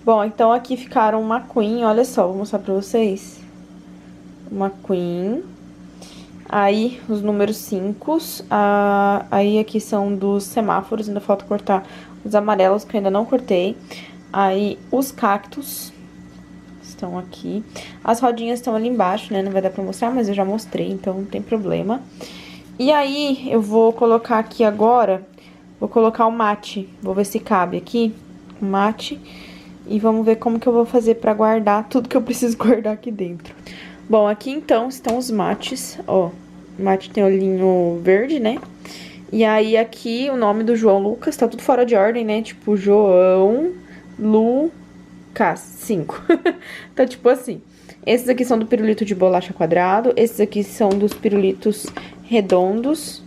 Bom, então aqui ficaram uma queen, olha só, vou mostrar pra vocês. Uma queen. Aí, os números 5. Aí, aqui são dos semáforos, ainda falta cortar os amarelos, que eu ainda não cortei. Aí, os cactos estão aqui. As rodinhas estão ali embaixo, né? Não vai dar pra mostrar, mas eu já mostrei, então não tem problema. E aí, eu vou colocar aqui agora, vou colocar o mate. Vou ver se cabe aqui, o mate. E vamos ver como que eu vou fazer pra guardar tudo que eu preciso guardar aqui dentro. Bom, aqui então estão os mates, ó. O mate tem olhinho verde, né? E aí aqui o nome do João Lucas, tá tudo fora de ordem, né? Tipo, João Lucas 5. Tá tipo assim. Esses aqui são do pirulito de bolacha quadrado, esses aqui são dos pirulitos redondos,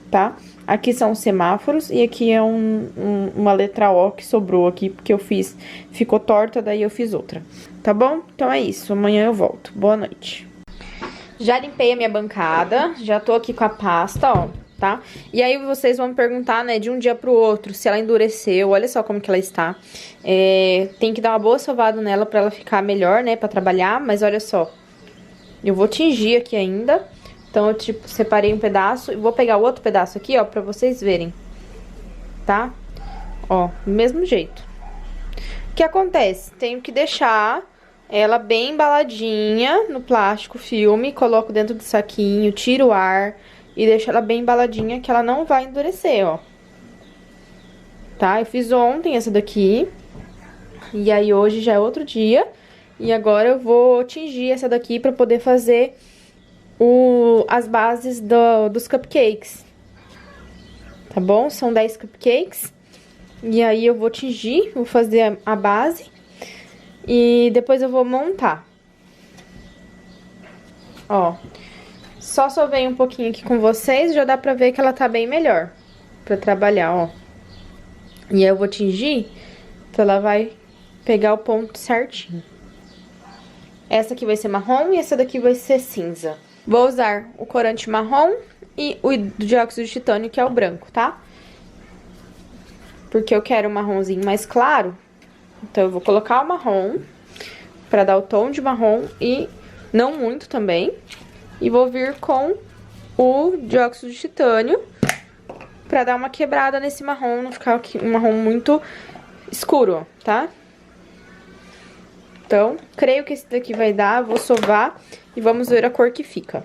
tá? Aqui são os semáforos e aqui é uma letra O que sobrou aqui, porque eu fiz, ficou torta, daí eu fiz outra. Tá bom? Então é isso, amanhã eu volto. Boa noite. Já limpei a minha bancada, já tô aqui com a pasta, ó, tá? E aí vocês vão me perguntar, né, de um dia pro outro, se ela endureceu, olha só como que ela está. Tem que dar uma boa sovada nela pra ela ficar melhor, né, pra trabalhar, mas olha só. Eu vou tingir aqui ainda. Então, eu, tipo, separei um pedaço e vou pegar o outro pedaço aqui, ó, pra vocês verem, tá? Ó, do mesmo jeito. O que acontece? Tenho que deixar ela bem embaladinha no plástico filme, coloco dentro do saquinho, tiro o ar e deixo ela bem embaladinha que ela não vai endurecer, ó. Tá? Eu fiz ontem essa daqui, e aí hoje já é outro dia, e agora eu vou tingir essa daqui pra poder fazer as bases dos cupcakes, tá bom? São 10 cupcakes. E aí eu vou tingir, vou fazer a base e depois eu vou montar. Ó, só sovei um pouquinho aqui com vocês, já dá pra ver que ela tá bem melhor pra trabalhar, ó. E aí eu vou tingir, então ela vai pegar o ponto certinho. Essa aqui vai ser marrom e essa daqui vai ser cinza. Vou usar o corante marrom e o dióxido de titânio, que é o branco, tá? Porque eu quero um marronzinho mais claro. Então, eu vou colocar o marrom pra dar o tom de marrom e não muito também. E vou vir com o dióxido de titânio pra dar uma quebrada nesse marrom, não ficar um marrom muito escuro, tá? Então, creio que esse daqui vai dar, vou sovar e vamos ver a cor que fica.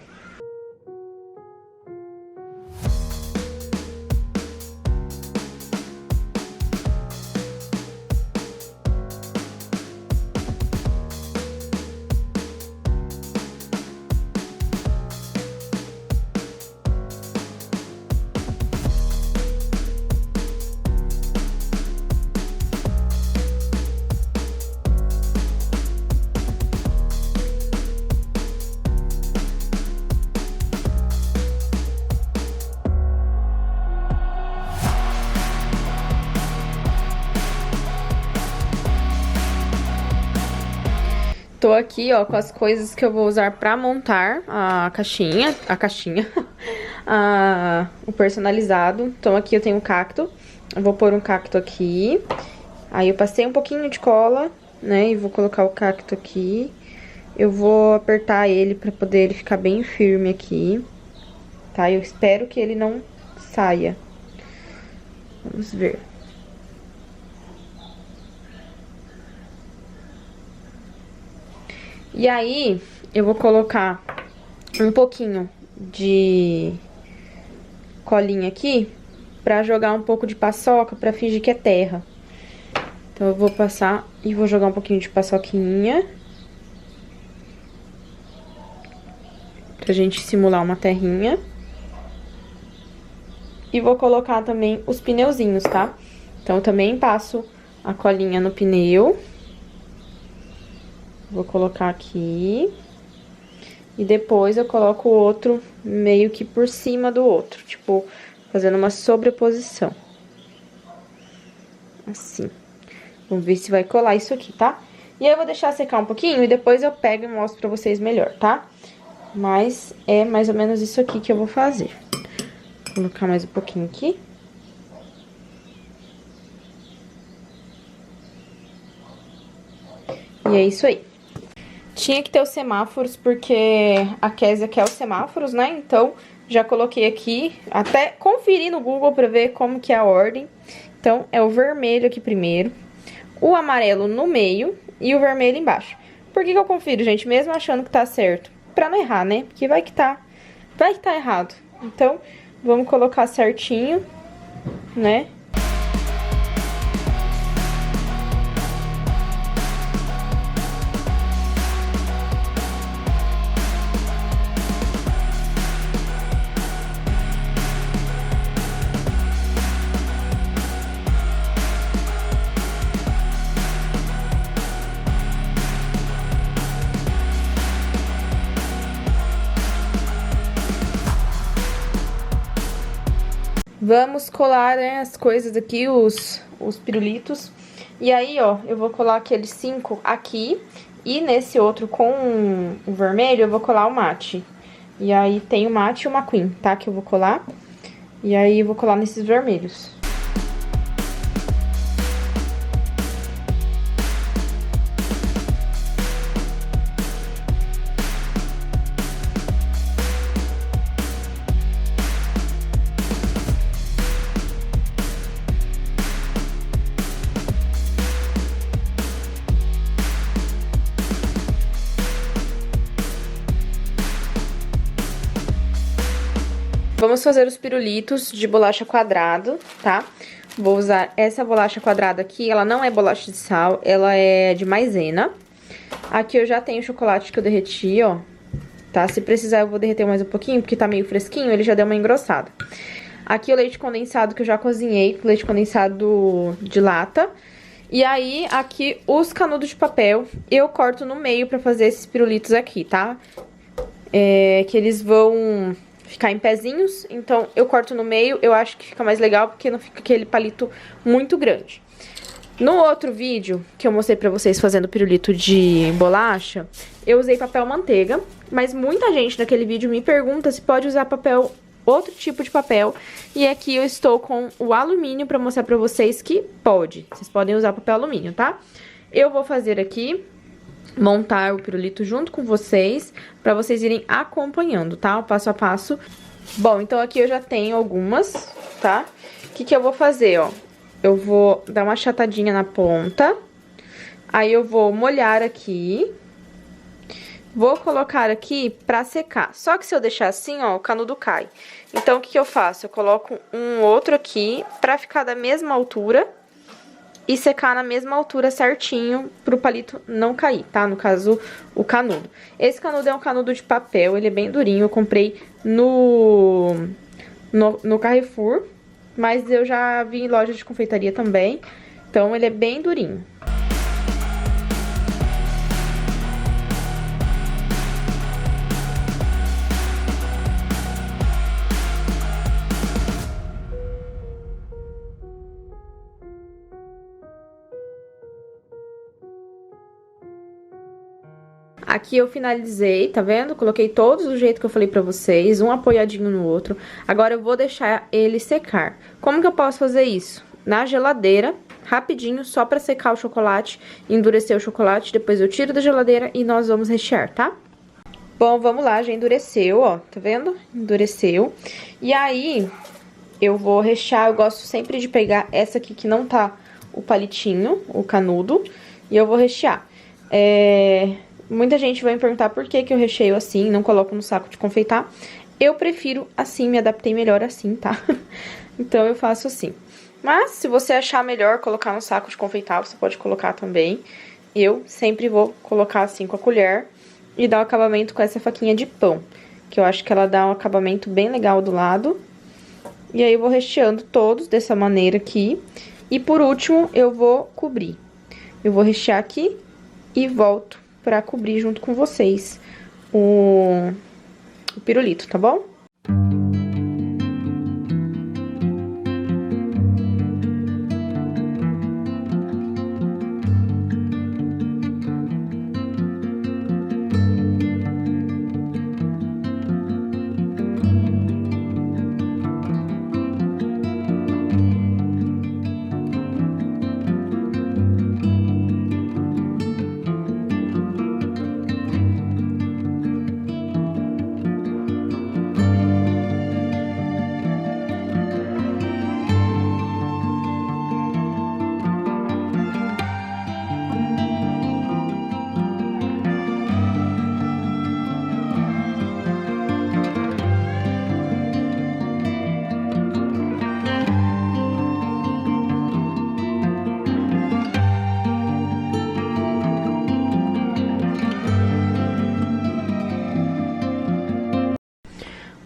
Tô aqui, ó, com as coisas que eu vou usar pra montar a caixinha, o personalizado. Então, aqui eu tenho um cacto, eu vou pôr um cacto aqui. Aí, eu passei um pouquinho de cola, né, e vou colocar o cacto aqui. Eu vou apertar ele pra poder ele ficar bem firme aqui, tá? Eu espero que ele não saia. Vamos ver. E aí, eu vou colocar um pouquinho de colinha aqui pra jogar um pouco de paçoca pra fingir que é terra. Então, eu vou passar e vou jogar um pouquinho de paçoquinha pra gente simular uma terrinha. E vou colocar também os pneuzinhos, tá? Então, eu também passo a colinha no pneu. Vou colocar aqui. E depois eu coloco o outro meio que por cima do outro, tipo, fazendo uma sobreposição. Assim. Vamos ver se vai colar isso aqui, tá? E aí eu vou deixar secar um pouquinho e depois eu pego e mostro pra vocês melhor, tá? Mas é mais ou menos isso aqui que eu vou fazer. Vou colocar mais um pouquinho aqui. E é isso aí. Tinha que ter os semáforos, porque a Kézia quer os semáforos, né? Então, já coloquei aqui, até conferi no Google pra ver como que é a ordem. Então, é o vermelho aqui primeiro, o amarelo no meio e o vermelho embaixo. Por que que eu confiro, gente? Mesmo achando que tá certo. Pra não errar, né? Porque vai que tá errado. Então, vamos colocar certinho, né? Vamos colar, né, as coisas aqui, os pirulitos. E aí, ó, eu vou colar aqueles 5 aqui. E nesse outro com o vermelho, eu vou colar o mate. E aí tem o mate e o McQueen, tá? Que eu vou colar. E aí eu vou colar nesses vermelhos. Vamos fazer os pirulitos de bolacha quadrado, tá? Vou usar essa bolacha quadrada aqui, ela não é bolacha de sal, ela é de maisena. Aqui eu já tenho o chocolate que eu derreti, ó, tá? Se precisar eu vou derreter mais um pouquinho, porque tá meio fresquinho, ele já deu uma engrossada. Aqui o leite condensado que eu já cozinhei, leite condensado de lata. E aí, aqui os canudos de papel, eu corto no meio pra fazer esses pirulitos aqui, tá? Que eles vão ficar em pezinhos, então eu corto no meio, eu acho que fica mais legal porque não fica aquele palito muito grande. No outro vídeo que eu mostrei pra vocês fazendo pirulito de bolacha, eu usei papel manteiga, mas muita gente naquele vídeo me pergunta se pode usar papel, outro tipo de papel, e aqui eu estou com o alumínio pra mostrar pra vocês que pode. Vocês podem usar papel alumínio, tá? Eu vou fazer aqui, montar o pirulito junto com vocês, pra vocês irem acompanhando, tá? O passo a passo. Bom, então aqui eu já tenho algumas, tá? O que que eu vou fazer, ó? Eu vou dar uma achatadinha na ponta, aí eu vou molhar aqui, vou colocar aqui pra secar. Só que se eu deixar assim, ó, o canudo cai. Então, o que que eu faço? Eu coloco um outro aqui pra ficar da mesma altura e secar na mesma altura certinho pro palito não cair, tá? No caso, o canudo. Esse canudo é um canudo de papel, ele é bem durinho, eu comprei no Carrefour, mas eu já vi em loja de confeitaria também, então ele é bem durinho. Aqui eu finalizei, tá vendo? Coloquei todos do jeito que eu falei pra vocês, um apoiadinho no outro. Agora eu vou deixar ele secar. Como que eu posso fazer isso? Na geladeira, rapidinho, só pra secar o chocolate, endurecer o chocolate, depois eu tiro da geladeira e nós vamos rechear, tá? Bom, vamos lá, já endureceu, ó, tá vendo? Endureceu. E aí, eu vou rechear, eu gosto sempre de pegar essa aqui que não tá o palitinho, o canudo, e eu vou rechear. Muita gente vai me perguntar por que que eu recheio assim, não coloco no saco de confeitar. Eu prefiro assim, me adaptei melhor assim, tá? Então, eu faço assim. Mas, se você achar melhor colocar no saco de confeitar, você pode colocar também. Eu sempre vou colocar assim com a colher e dar o acabamento com essa faquinha de pão, que eu acho que ela dá um acabamento bem legal do lado. E aí, eu vou recheando todos dessa maneira aqui. E, por último, eu vou cobrir. Eu vou rechear aqui e volto pra cobrir junto com vocês o pirulito, tá bom?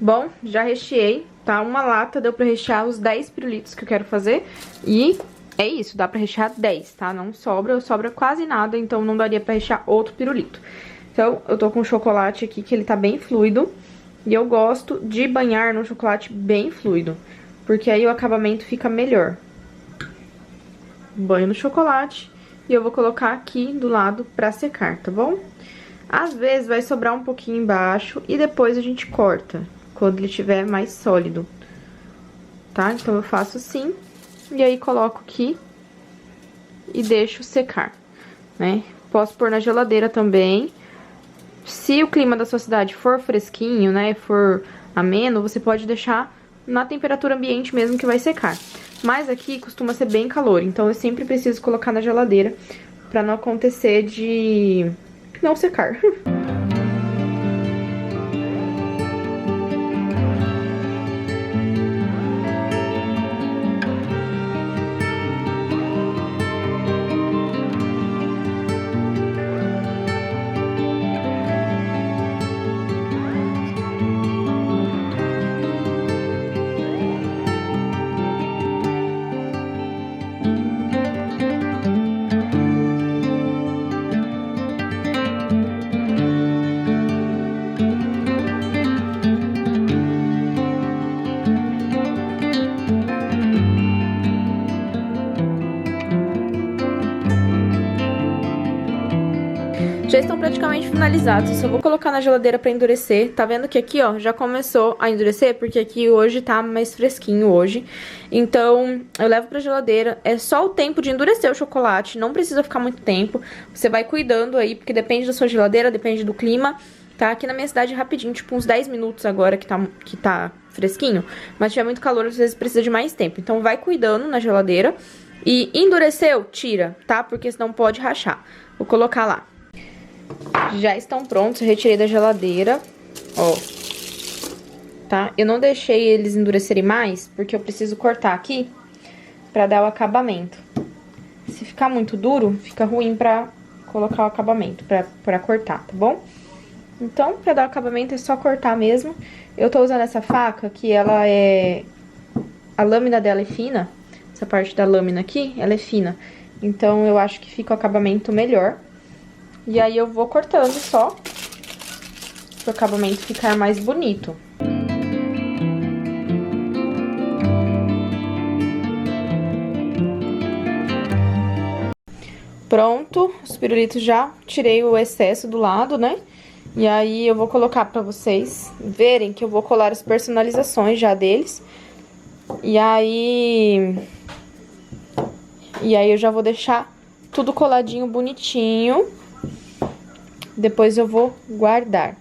Bom, já recheei, tá? Uma lata deu pra rechear os 10 pirulitos que eu quero fazer. E é isso, dá pra rechear 10, tá? Não sobra quase nada, então não daria pra rechear outro pirulito. Então, eu tô com o chocolate aqui, que ele tá bem fluido. E eu gosto de banhar no chocolate bem fluido, porque aí o acabamento fica melhor. Banho no chocolate e eu vou colocar aqui do lado pra secar, tá bom? Às vezes vai sobrar um pouquinho embaixo e depois a gente corta, quando ele estiver mais sólido, tá? Então eu faço assim, e aí coloco aqui e deixo secar, né? Posso pôr na geladeira também. Se o clima da sua cidade for fresquinho, né, for ameno, você pode deixar na temperatura ambiente mesmo que vai secar. Mas aqui costuma ser bem calor, então eu sempre preciso colocar na geladeira pra não acontecer de não secar. Já estão praticamente finalizados, eu só vou colocar na geladeira pra endurecer. Tá vendo que aqui, ó, já começou a endurecer, porque aqui hoje tá mais fresquinho hoje. Então, eu levo pra geladeira, é só o tempo de endurecer o chocolate, não precisa ficar muito tempo. Você vai cuidando aí, porque depende da sua geladeira, depende do clima. Tá aqui na minha cidade rapidinho, tipo uns 10 minutos agora que tá fresquinho. Mas se tiver muito calor, às vezes precisa de mais tempo. Então, vai cuidando na geladeira. E endureceu, tira, tá? Porque senão pode rachar. Vou colocar lá. Já estão prontos, eu retirei da geladeira, ó, tá? Eu não deixei eles endurecerem mais, porque eu preciso cortar aqui pra dar o acabamento. Se ficar muito duro, fica ruim pra colocar o acabamento, pra cortar, tá bom? Então, pra dar o acabamento é só cortar mesmo. Eu tô usando essa faca, que ela é... a lâmina dela é fina, essa parte da lâmina aqui, ela é fina. Então, eu acho que fica o acabamento melhor. E aí eu vou cortando só, para o acabamento ficar mais bonito. Pronto, os pirulitos já tirei o excesso do lado, né? E aí eu vou colocar para vocês verem que eu vou colar as personalizações já deles. E aí eu já vou deixar tudo coladinho bonitinho. Depois eu vou guardar.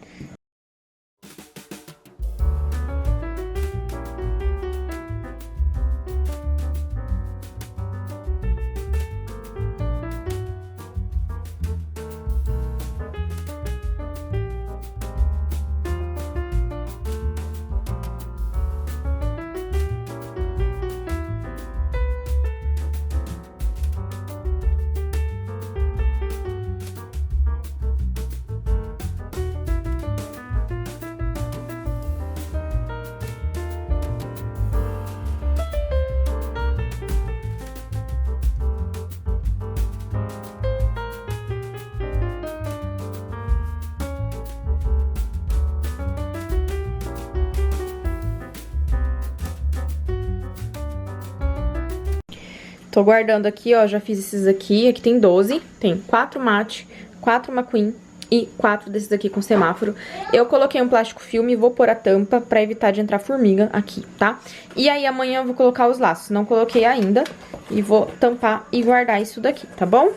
Tô guardando aqui, ó, já fiz esses aqui. Aqui tem 12, tem 4 mate, 4 McQueen e 4 desses aqui com semáforo. Eu coloquei um plástico filme e vou pôr a tampa pra evitar de entrar formiga aqui, tá? E aí amanhã eu vou colocar os laços, não coloquei ainda. E vou tampar e guardar isso daqui, tá bom?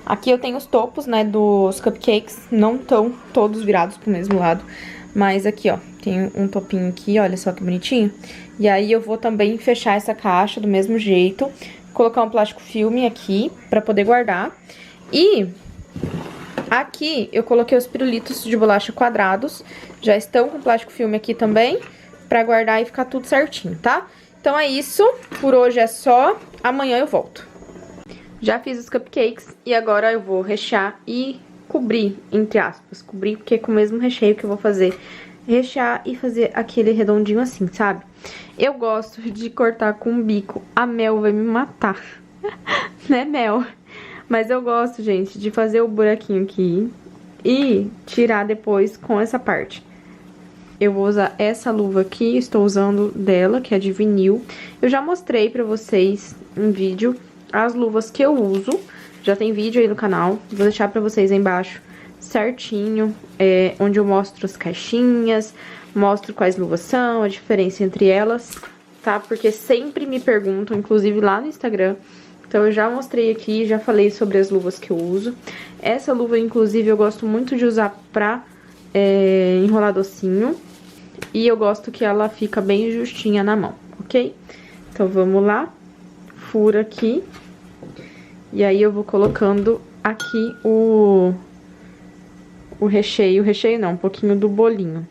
Aqui eu tenho os topos, né, dos cupcakes, não estão todos virados pro mesmo lado. Mas aqui, ó, tem um topinho aqui, olha só que bonitinho. E aí eu vou também fechar essa caixa do mesmo jeito, colocar um plástico filme aqui pra poder guardar. E aqui eu coloquei os pirulitos de bolacha quadrados, já estão com plástico filme aqui também, pra guardar e ficar tudo certinho, tá? Então é isso, por hoje é só, amanhã eu volto. Já fiz os cupcakes e agora eu vou rechear e cobrir, entre aspas, cobrir porque é com o mesmo recheio que eu vou fazer rechear e fazer aquele redondinho assim, sabe? Eu gosto de cortar com o bico. A Mel vai me matar, né, Mel? Mas eu gosto, gente, de fazer o buraquinho aqui e tirar depois com essa parte. Eu vou usar essa luva aqui, estou usando dela, que é de vinil. Eu já mostrei pra vocês em vídeo as luvas que eu uso. Já tem vídeo aí no canal, vou deixar pra vocês aí embaixo certinho, onde eu mostro as caixinhas, mostro quais luvas são, a diferença entre elas, tá? Porque sempre me perguntam, inclusive lá no Instagram. Então, eu já mostrei aqui, já falei sobre as luvas que eu uso. Essa luva, inclusive, eu gosto muito de usar pra enrolar docinho. E eu gosto que ela fica bem justinha na mão, ok? Então, vamos lá. Furo aqui. E aí, eu vou colocando aqui o recheio. O recheio não, um pouquinho do bolinho.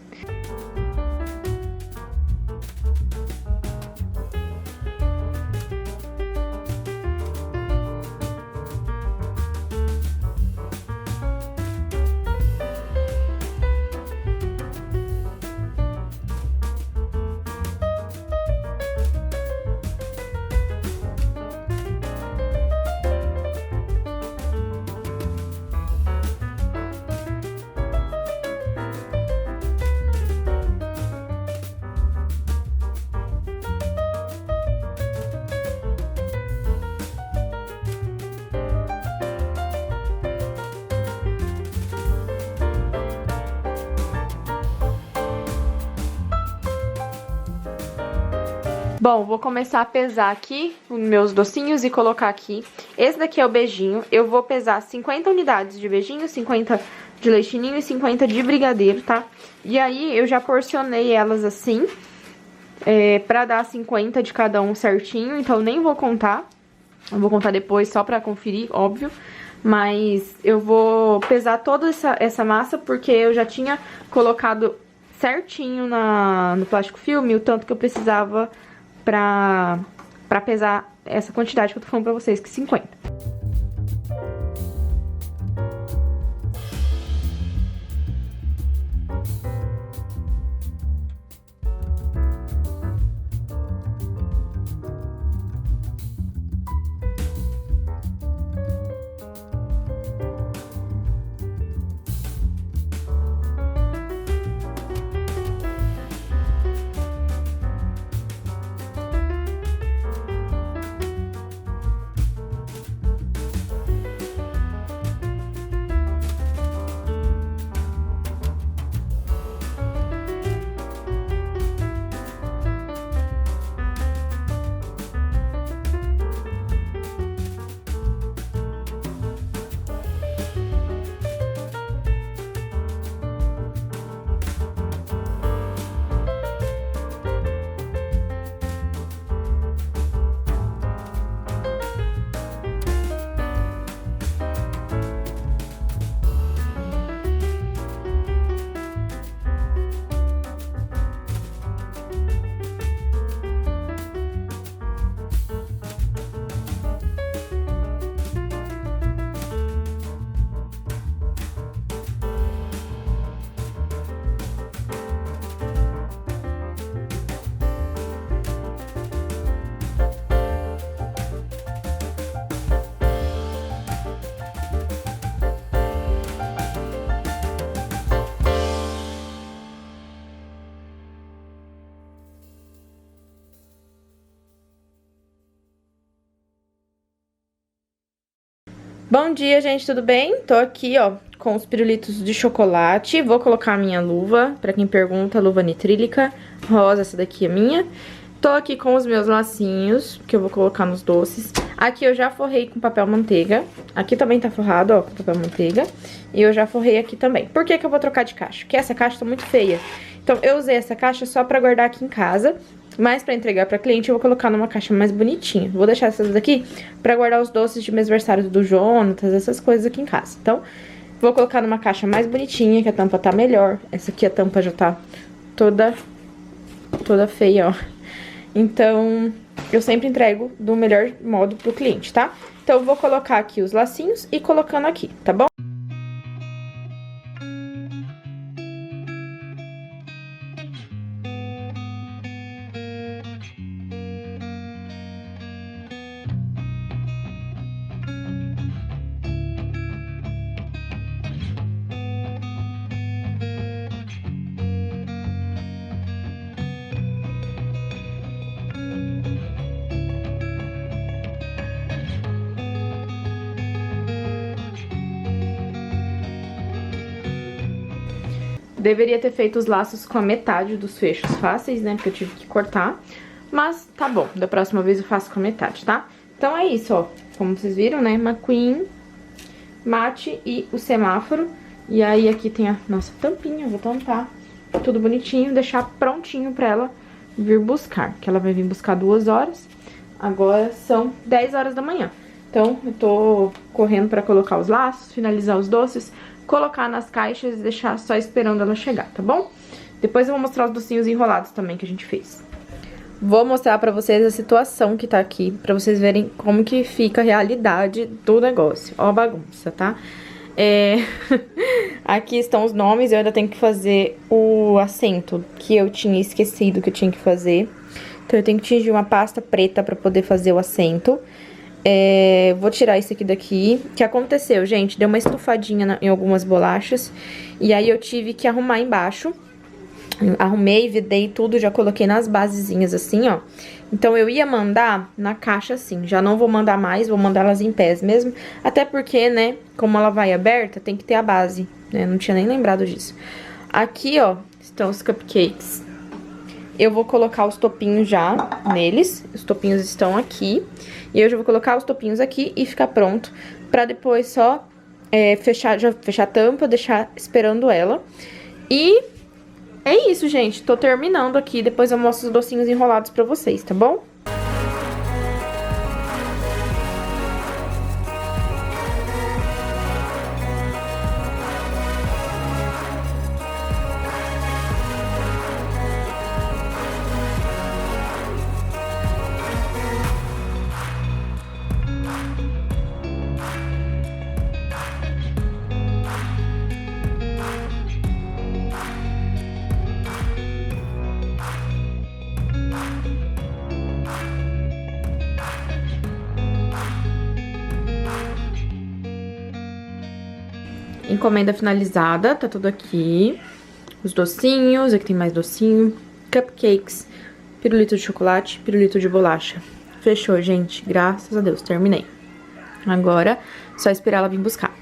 Bom, vou começar a pesar aqui os meus docinhos e colocar aqui. Esse daqui é o beijinho. Eu vou pesar 50 unidades de beijinho, 50 de leitinho e 50 de brigadeiro, tá? E aí, eu já porcionei elas assim, pra dar 50 de cada um certinho. Então, eu nem vou contar. Eu vou contar depois só pra conferir, óbvio. Mas eu vou pesar toda essa massa porque eu já tinha colocado certinho no plástico filme o tanto que eu precisava pra pesar essa quantidade que eu tô falando pra vocês, que 50. Bom dia, gente, tudo bem? Tô aqui, ó, com os pirulitos de chocolate. Vou colocar a minha luva, pra quem pergunta, luva nitrílica rosa, essa daqui é minha. Tô aqui com os meus lacinhos, que eu vou colocar nos doces. Aqui eu já forrei com papel manteiga. Aqui também tá forrado, ó, com papel manteiga. E eu já forrei aqui também. Por que que eu vou trocar de caixa? Porque essa caixa tá muito feia. Então, eu usei essa caixa só pra guardar aqui em casa. Mas pra entregar pra cliente, eu vou colocar numa caixa mais bonitinha. Vou deixar essas daqui pra guardar os doces de mêsversário do Jonatas, essas coisas aqui em casa. Então, vou colocar numa caixa mais bonitinha, que a tampa tá melhor. Essa aqui, a tampa já tá toda feia, ó. Então, eu sempre entrego do melhor modo pro cliente, tá? Então, eu vou colocar aqui os lacinhos e colocando aqui, tá bom? Deveria ter feito os laços com a metade dos fechos fáceis, né? Porque eu tive que cortar. Mas tá bom, da próxima vez eu faço com a metade, tá? Então é isso, ó. Como vocês viram, né? McQueen, mate e o semáforo. E aí aqui tem a nossa tampinha, eu vou tampar. Tudo bonitinho, deixar prontinho pra ela vir buscar. Que ela vai vir buscar 2 horas. Agora são 10 horas da manhã. Então eu tô correndo pra colocar os laços, finalizar os doces, colocar nas caixas e deixar só esperando ela chegar, tá bom? Depois eu vou mostrar os docinhos enrolados também que a gente fez. Vou mostrar pra vocês a situação que tá aqui, pra vocês verem como que fica a realidade do negócio. Ó a bagunça, tá? Aqui estão os nomes, eu ainda tenho que fazer o acento que eu tinha esquecido que eu tinha que fazer. Então eu tenho que tingir uma pasta preta pra poder fazer o acento. Vou tirar isso aqui daqui. O que aconteceu, gente? Deu uma estufadinha em algumas bolachas. E aí eu tive que arrumar embaixo. Arrumei, videi tudo, já coloquei nas basezinhas assim, ó. Então eu ia mandar na caixa assim. Já não vou mandar mais, vou mandar elas em pés mesmo. Até porque, né, como ela vai aberta, tem que ter a base, né? Não tinha nem lembrado disso. Aqui, ó, estão os cupcakes. Eu vou colocar os topinhos já neles. Os topinhos estão aqui. E eu já vou colocar os topinhos aqui e ficar pronto. Pra depois só fechar a tampa, deixar esperando ela. E é isso, gente. Tô terminando aqui. Depois eu mostro os docinhos enrolados pra vocês, tá bom? Encomenda finalizada, tá tudo aqui. Os docinhos, aqui tem mais docinho, cupcakes, pirulito de chocolate, pirulito de bolacha. Fechou, gente. Graças a Deus, terminei. Agora, só esperar ela vir buscar.